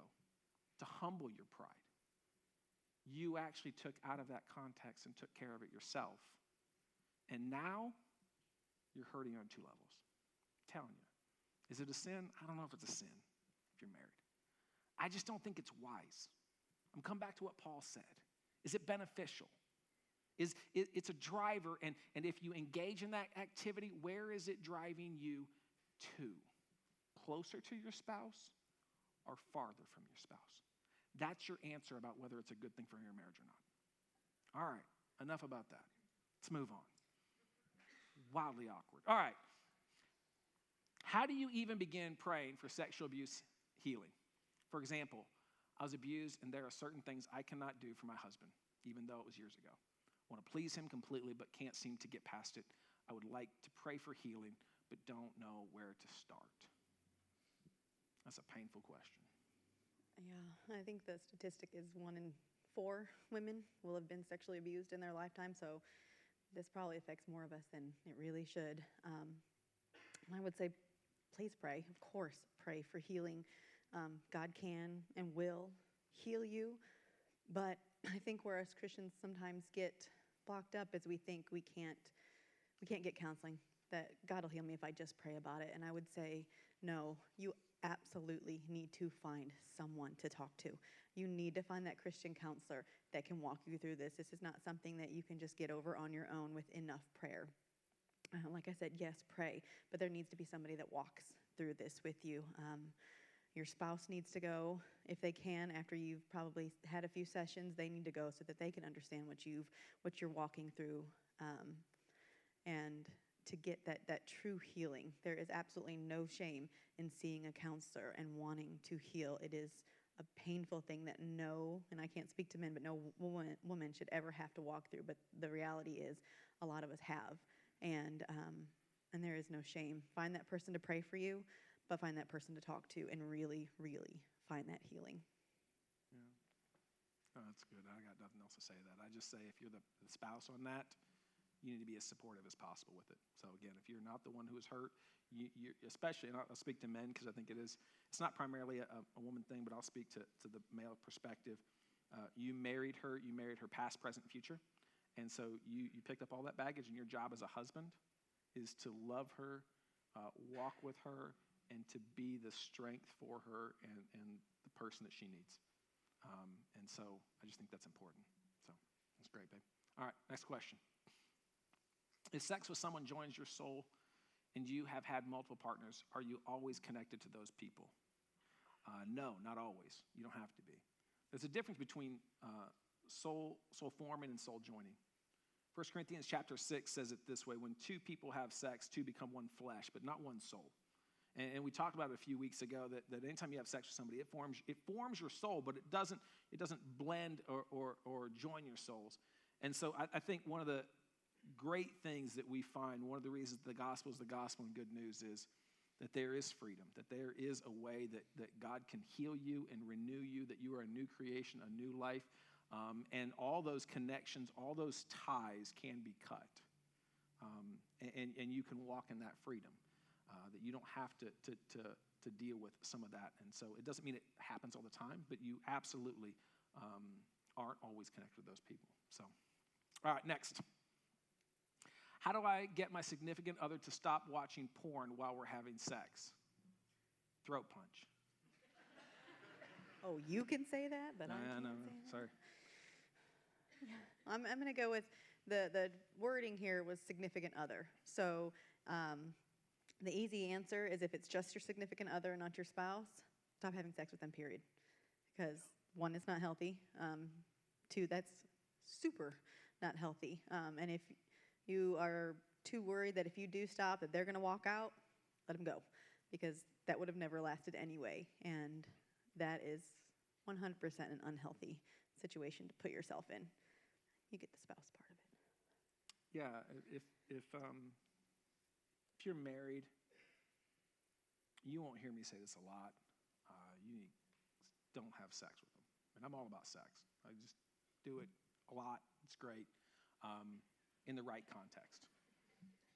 to humble your pride, you actually took out of that context and took care of it yourself. And now you're hurting on 2 levels. I'm telling you. Is it a sin? I don't know if it's a sin if you're married. I just don't think it's wise. I'm coming back to what Paul said. Is it beneficial? It's a driver, and if you engage in that activity, where is it driving you to? Closer to your spouse or farther from your spouse? That's your answer about whether it's a good thing for your marriage or not. All right, enough about that. Let's move on. Wildly awkward. All right. How do you even begin praying for sexual abuse healing? For example, I was abused, and there are certain things I cannot do for my husband, even though it was years ago. I want to please him completely, but can't seem to get past it. I would like to pray for healing, but don't know where to start. That's a painful question. Yeah, I think the statistic is 1 in 4 women will have been sexually abused in their lifetime, so this probably affects more of us than it really should. I would say, please pray. Of course, pray for healing. God can and will heal you, but I think where us Christians sometimes get blocked up is we think we can't get counseling, that God will heal me if I just pray about it. And I would say, no, you absolutely need to find someone to talk to. You need to find that Christian counselor that can walk you through this. This is not something that you can just get over on your own with enough prayer. Like I said, yes, pray, but there needs to be somebody that walks through this with you. Your spouse needs to go if they can. After you've probably had a few sessions, they need to go so that they can understand what you're walking through, and to get that true healing. There is absolutely no shame in seeing a counselor and wanting to heal. It is a painful thing that and I can't speak to men, but no woman should ever have to walk through. But the reality is, a lot of us have, and there is no shame. Find that person to pray for you, but find that person to talk to, and really, really find that healing. Oh, that's good. I got nothing else to say to that. I just say if you're the spouse on that, you need to be as supportive as possible with it. So again, if you're not the one who is hurt, you especially, and I'll speak to men because I think it's not primarily a woman thing, but I'll speak to the male perspective. You married her past, present, future. And so you picked up all that baggage, and your job as a husband is to love her, walk with her, and to be the strength for her and the person that she needs. And so I just think that's important. So that's great, babe. All right, next question. If sex with someone joins your soul and you have had multiple partners, are you always connected to those people? No, not always. You don't have to be. There's a difference between soul forming and soul joining. 1 Corinthians chapter 6 says it this way: when two people have sex, two become one flesh, but not one soul. And we talked about it a few weeks ago that anytime you have sex with somebody, it forms your soul, but it doesn't blend or join your souls. And so I think one of the great things that we find, one of the reasons the gospel is the gospel and good news, is that there is freedom, that there is a way that God can heal you and renew you, that you are a new creation, a new life, and all those connections, all those ties can be cut, and you can walk in that freedom, that you don't have to deal with some of that. And so it doesn't mean it happens all the time, but you absolutely aren't always connected with those people. So, all right, next. How do I get my significant other to stop watching porn while we're having sex? Throat punch. Oh, you can say that, but I can't No, say that. sorry. I'm going to go with the wording here was significant other. So the easy answer is, if it's just your significant other and not your spouse, stop having sex with them, period. Because one, it's not healthy. Two, that's super not healthy. And if you are too worried that if you do stop that they're going to walk out, let them go, because that would have never lasted anyway. And that is 100% an unhealthy situation to put yourself in. You get the spouse part of it. Yeah, if you're married, you won't hear me say this a lot. Don't have sex with them. And I'm all about sex. I just do it a lot. It's great, in the right context.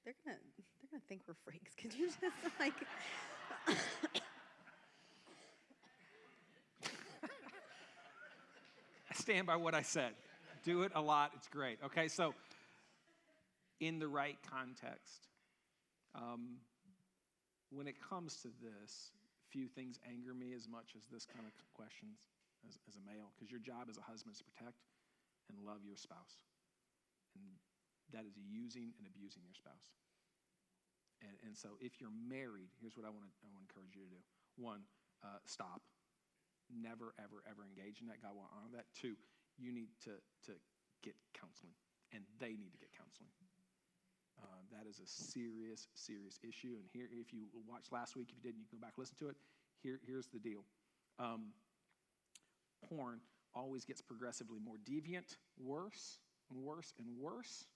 They're gonna think we're freaks. Could you just like? I stand by what I said. Do it a lot. It's great. Okay, so in the right context. When it comes to this, few things anger me as much as this kind of questions as a male, because your job as a husband is to protect and love your spouse. And that is using and abusing your spouse. And so if you're married, here's what I want to encourage you to do. One, stop. Never, ever, ever engage in that. God will honor that. Two, you need to get counseling, and they need to get counseling. That is a serious, serious issue. And here, if you watched last week, if you didn't, you can go back and listen to it. Here's the deal. Porn always gets progressively more deviant, worse and worse and worse.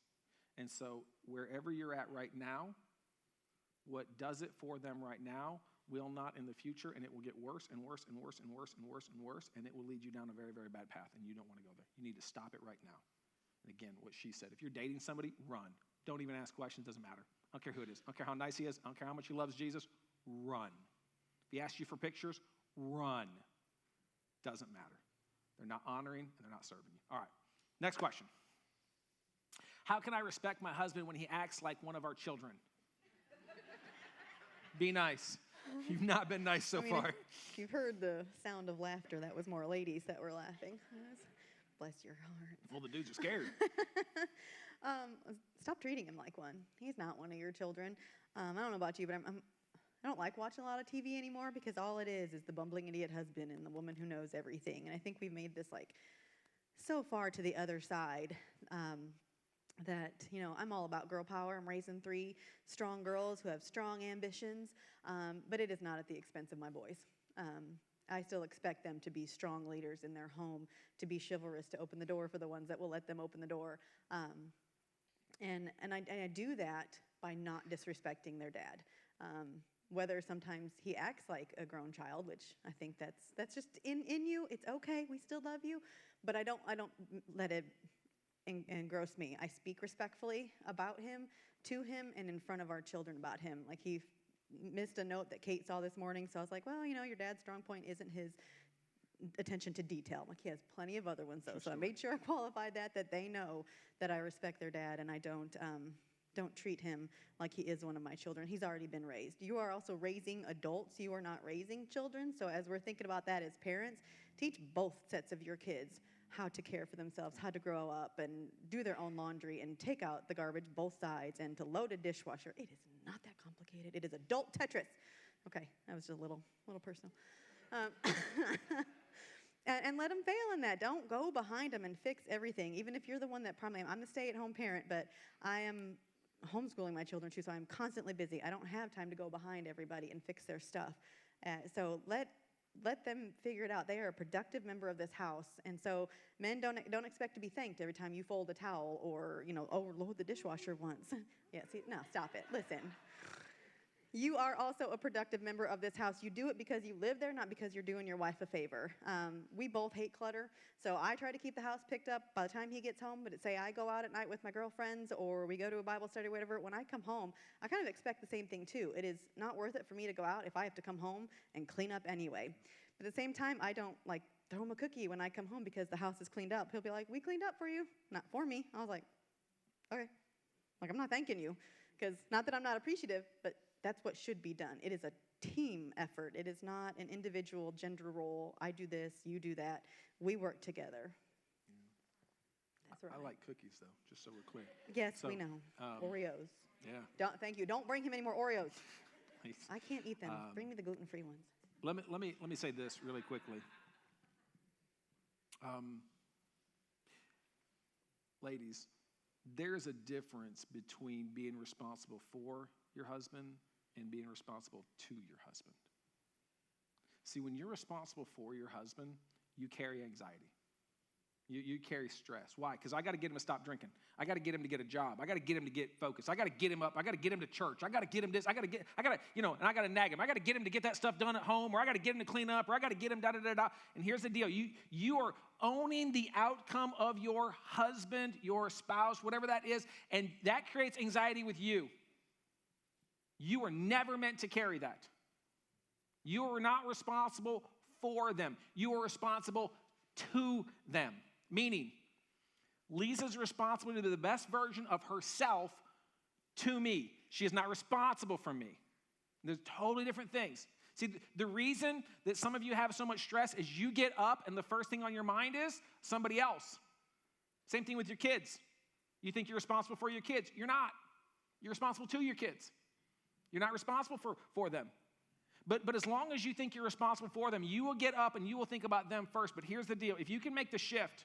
And so wherever you're at right now, what does it for them right now will not in the future, and it will get worse and worse and worse and worse and worse and worse, and it will lead you down a very, very bad path, and you don't want to go there. You need to stop it right now. And again, what she said, if you're dating somebody, run. Don't even ask questions, doesn't matter. I don't care who it is. I don't care how nice he is. I don't care how much he loves Jesus. Run. If he asks you for pictures, run. Doesn't matter. They're not honoring and they're not serving you. All right, next question. How can I respect my husband when he acts like one of our children? Be nice. You've not been nice so far. If you've heard the sound of laughter, that was more ladies that were laughing. Bless your heart. Well, the dudes are scared. Stop treating him like one. He's not one of your children. I don't know about you, but I don't like watching a lot of TV anymore because all it is the bumbling idiot husband and the woman who knows everything. And I think we've made this like so far to the other side that, I'm all about girl power. I'm raising 3 strong girls who have strong ambitions, but it is not at the expense of my boys. I still expect them to be strong leaders in their home, to be chivalrous, to open the door for the ones that will let them open the door. And I do that by not disrespecting their dad. Whether sometimes he acts like a grown child, which I think that's just in you. It's okay. We still love you, but I don't let it engross me. I speak respectfully about him, to him, and in front of our children about him. Like he missed a note that Kate saw this morning, so I was like, well, your dad's strong point isn't his attention to detail. Like he has plenty of other ones though. So I made sure I qualified that they know that I respect their dad and I don't treat him like he is one of my children. He's already been raised. You are also raising adults. You are not raising children. So as we're thinking about that as parents, teach both sets of your kids how to care for themselves, how to grow up and do their own laundry and take out the garbage both sides and to load a dishwasher. It is not that complicated. It is adult Tetris. Okay, that was just a little personal. And let them fail in that. Don't go behind them and fix everything. Even if you're the one that probably, I'm the stay-at-home parent, but I am homeschooling my children too, so I'm constantly busy. I don't have time to go behind everybody and fix their stuff. So let them figure it out. They are a productive member of this house, and so men don't expect to be thanked every time you fold a towel or overload the dishwasher once. Yeah, see, no, stop it. Listen. You are also a productive member of this house. You do it because you live there, not because you're doing your wife a favor. We both hate clutter, so I try to keep the house picked up by the time he gets home, but say I go out at night with my girlfriends or we go to a Bible study or whatever, when I come home, I kind of expect the same thing too. It is not worth it for me to go out if I have to come home and clean up anyway. But at the same time, I don't throw him a cookie when I come home because the house is cleaned up. He'll be like, we cleaned up for you, not for me. I was like, okay. I'm not thanking you because not that I'm not appreciative, but that's what should be done. It is a team effort. It is not an individual gender role. I do this, you do that. We work together. That's right. I like cookies, though, just so we're clear. Yes, So, we know. Oreos. Yeah. Thank you. Don't bring him any more Oreos. Please. I can't eat them. Bring me the gluten-free ones. Let me say this really quickly. Ladies, there's a difference between being responsible for your husband and being responsible to your husband. See, when you're responsible for your husband, you carry anxiety. You carry stress. Why? Because I got to get him to stop drinking. I got to get him to get a job. I got to get him to get focused. I got to get him up. I got to get him to church. I got to get him this. And I got to nag him. I got to get him to get that stuff done at home, or I got to get him to clean up, or I got to get him da-da-da-da. And here's the deal. You are owning the outcome of your husband, your spouse, whatever that is, and that creates anxiety with you. You are never meant to carry that. You are not responsible for them. You are responsible to them. Meaning, Lisa's responsible to be the best version of herself to me. She is not responsible for me. There's totally different things. See, the reason that some of you have so much stress is you get up and the first thing on your mind is somebody else. Same thing with your kids. You think you're responsible for your kids. You're not. You're responsible to your kids. You're not responsible for them. But as long as you think you're responsible for them, you will get up and you will think about them first. But here's the deal. If you can make the shift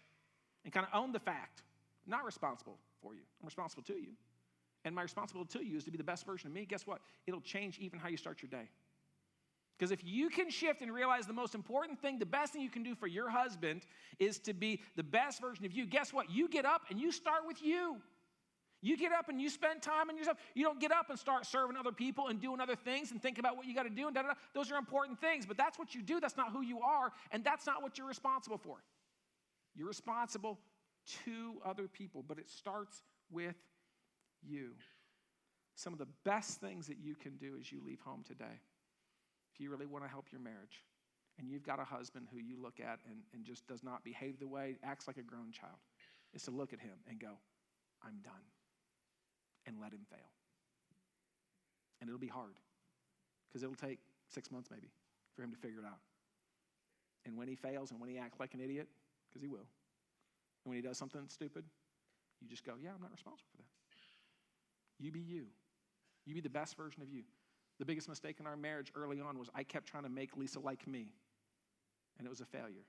and kind of own the fact, I'm not responsible for you. I'm responsible to you. And my responsibility to you is to be the best version of me. Guess what? It'll change even how you start your day. Because if you can shift and realize the most important thing, the best thing you can do for your husband is to be the best version of you, guess what? You get up and you start with you. You get up and you spend time on yourself. You don't get up and start serving other people and doing other things and think about what you got to do and da-da-da. Those are important things, but that's what you do. That's not who you are, and that's not what you're responsible for. You're responsible to other people, but it starts with you. Some of the best things that you can do as you leave home today, if you really want to help your marriage, and you've got a husband who you look at and just does not behave the way, acts like a grown child, is to look at him and go, I'm done. And let him fail. And it'll be hard because it'll take 6 months maybe for him to figure it out. And when he fails and when he acts like an idiot, because he will, and when he does something stupid, you just go, yeah, I'm not responsible for that. You be you. You be the best version of you. The biggest mistake in our marriage early on was I kept trying to make Lisa like me, and it was a failure.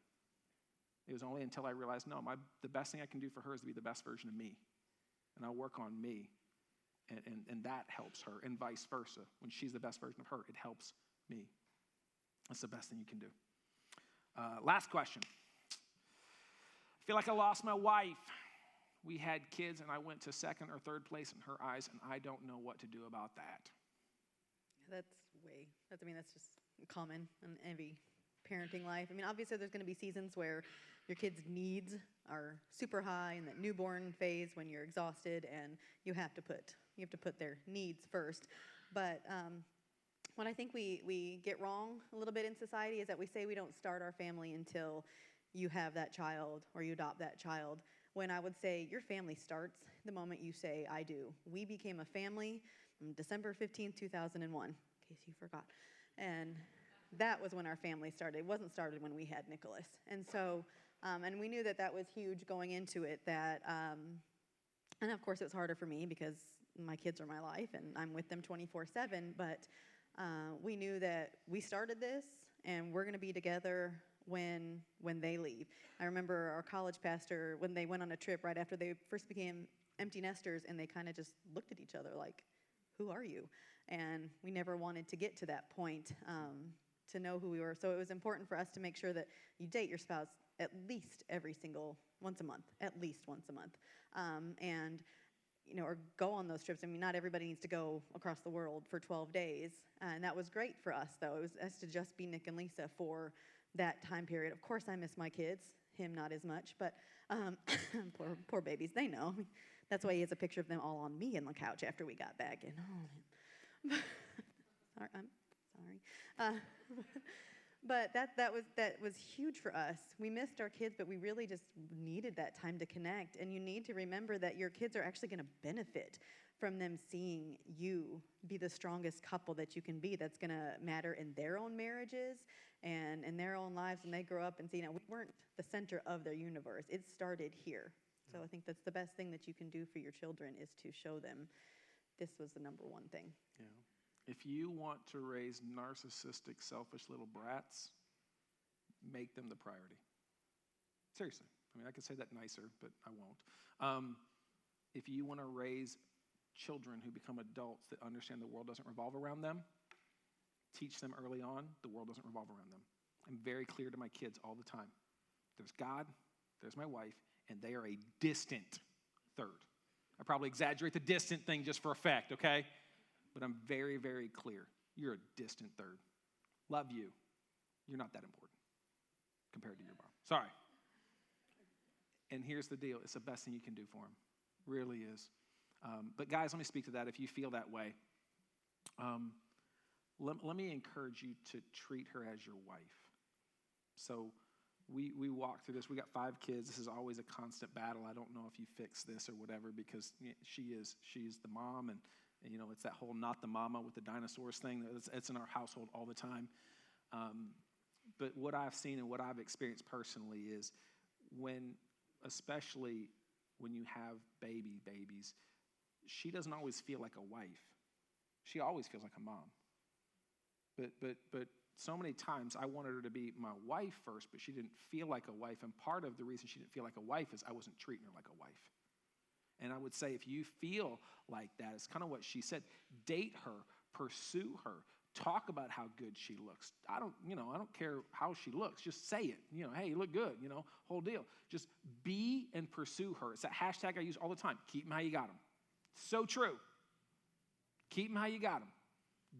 It was only until I realized, no, the best thing I can do for her is to be the best version of me, and I'll work on me, and that helps her, and vice versa. When she's the best version of her, it helps me. That's the best thing you can do. Last question. I feel like I lost my wife. We had kids, and I went to second or third place in her eyes, and I don't know what to do about that. That's just common in every parenting life. I mean, obviously there's going to be seasons where your kids' needs are super high in that newborn phase when you're exhausted and you have to put their needs first. But what I think we get wrong a little bit in society is that we say we don't start our family until you have that child or you adopt that child, when I would say your family starts the moment you say, I do. We became a family on December 15th, 2001, in case you forgot. And that was when our family started. It wasn't started when we had Nicholas. And so, and we knew that that was huge going into it, that, and of course it was harder for me because my kids are my life and I'm with them 24/7, but we knew that we started this and we're going to be together when they leave. I remember our college pastor, when they went on a trip right after they first became empty nesters, and they kind of just looked at each other like, who are you? And we never wanted to get to that point, to know who we were. So it was important for us to make sure that you date your spouse at least once a month, and or go on those trips. I mean, not everybody needs to go across the world for 12 days, and that was great for us, though. It was us to just be Nick and Lisa for that time period. Of course, I miss my kids, him not as much, but poor babies, they know. That's why he has a picture of them all on me on the couch after we got back. And I'm sorry. But that was huge for us. We missed our kids, but we really just needed that time to connect. And you need to remember that your kids are actually going to benefit from them seeing you be the strongest couple that you can be. That's going to matter in their own marriages and in their own lives when they grow up and see, we weren't the center of their universe. It started here. So I think that's the best thing that you can do for your children, is to show them this was the number one thing. Yeah. If you want to raise narcissistic, selfish little brats, make them the priority. Seriously. I mean, I could say that nicer, but I won't. If you want to raise children who become adults that understand the world doesn't revolve around them, teach them early on the world doesn't revolve around them. I'm very clear to my kids all the time. There's God, there's my wife, and they are a distant third. I probably exaggerate the distant thing just for effect, okay? But I'm very, very clear. You're a distant third. Love you. You're not that important compared to your mom. Sorry. And here's the deal. It's the best thing you can do for them. Really is. But guys, let me speak to that. If you feel that way, let me encourage you to treat her as your wife. So we walk through this. We got 5 kids. This is always a constant battle. I don't know if you fix this or whatever, because she's the mom, and it's that whole not the mama with the dinosaurs thing. It's in our household all the time. But what I've seen and what I've experienced personally is especially when you have babies, she doesn't always feel like a wife. She always feels like a mom. But so many times I wanted her to be my wife first, but she didn't feel like a wife. And part of the reason she didn't feel like a wife is I wasn't treating her like a wife. And I would say, if you feel like that, it's kind of what she said. Date her, pursue her, talk about how good she looks. I don't care how she looks. Just say it. Hey, you look good. Whole deal. Just be and pursue her. It's that hashtag I use all the time. Keep them how you got them. So true. Keep them how you got them.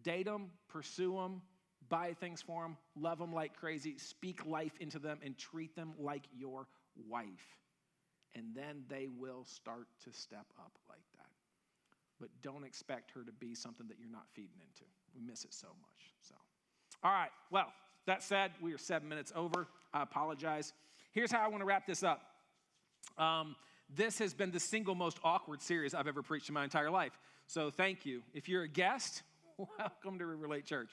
Date them, pursue them, buy things for them, love them like crazy, speak life into them, and treat them like your wife. And then they will start to step up like that. But don't expect her to be something that you're not feeding into. We miss it so much. All right. Well, that said, we are 7 minutes over. I apologize. Here's how I want to wrap this up. This has been the single most awkward series I've ever preached in my entire life. So thank you. If you're a guest, welcome to River Lake Church.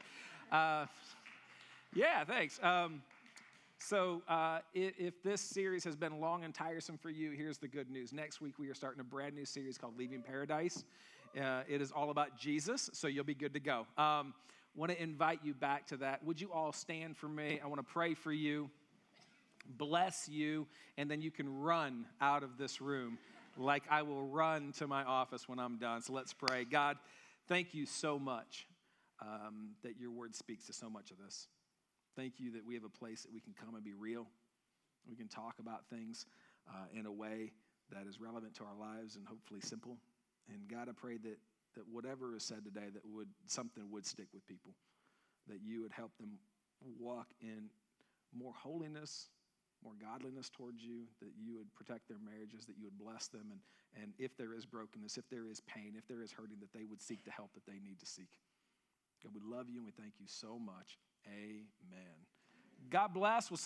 Yeah, thanks. So if this series has been long and tiresome for you, here's the good news. Next week, we are starting a brand new series called Leaving Paradise. It is all about Jesus, so you'll be good to go. Want to invite you back to that. Would you all stand for me? I want to pray for you, bless you, and then you can run out of this room like I will run to my office when I'm done. So let's pray. God, thank you so much that your word speaks to so much of this. Thank you that we have a place that we can come and be real. We can talk about things in a way that is relevant to our lives and hopefully simple. And God, I pray that whatever is said today, that something would stick with people, that you would help them walk in more holiness, more godliness towards you, that you would protect their marriages, that you would bless them, and if there is brokenness, if there is pain, if there is hurting, that they would seek the help that they need to seek. God, we love you and we thank you so much. Amen. God bless. We'll see you.